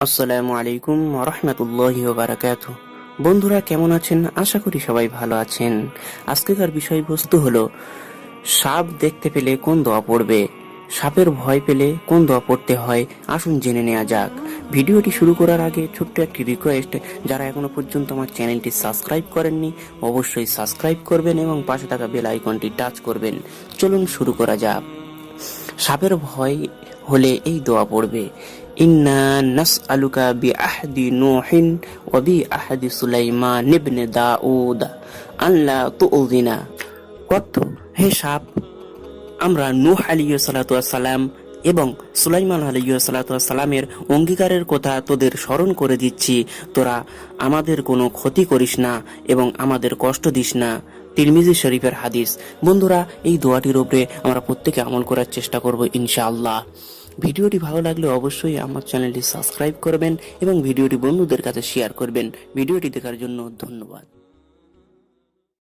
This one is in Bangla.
আসসালামু আলাইকুম ওয়া রাহমাতুল্লাহি ওয়া বারাকাতুহু। বন্ধুরা কেমন আছেন? আশা করি সবাই ভালো আছেন। আজকের বিষয়বস্তু হলো সাপ দেখতে পেলে কোন দোয়া পড়বে। সাপের ভয় পেলে কোন দোয়া পড়তে হয় আসুন জেনে নেওয়া যাক। ভিডিওটি শুরু করার আগে ছোট্ট একটি রিকোয়েস্ট, যারা এখনো পর্যন্ত আমার চ্যানেলটি সাবস্ক্রাইব করেননি অবশ্যই সাবস্ক্রাইব করবেন এবং পাশে থাকা বেল আইকনটি টাচ করবেন। চলুন শুরু করা যাক। সাপের ভয় হলে এই দোয়া পড়বে, ইন্না নাসআলুকা বিআহদি নূহিন ওয়া বিআহদি সুলাইমান ইবনে দাউদ আল্লা তুযিনা। অর্থ, হে সাপ, আমরা নূহ আলাইহিস সালাতু ওয়াস সালাম এবং সুলাইমান আলাইহিস সালাতু ওয়াস সালামের অঙ্গীকারের কথা তোদের স্মরণ করে দিচ্ছি, তোরা আমাদের কোনো ক্ষতি করিস না এবং আমাদের কষ্ট দিস না। তিরমিজি শরীফের হাদিস। বন্ধুরা, এই দোয়াটির উপরে আমরা প্রত্যেকে আমল করার চেষ্টা করব ইনশাআল্লাহ। ভিডিওটি ভালো লাগলে অবশ্যই আমার চ্যানেলটি সাবস্ক্রাইব করবেন এবং ভিডিওটি বন্ধুদের কাছে শেয়ার করবেন। ভিডিওটি দেখার জন্য ধন্যবাদ।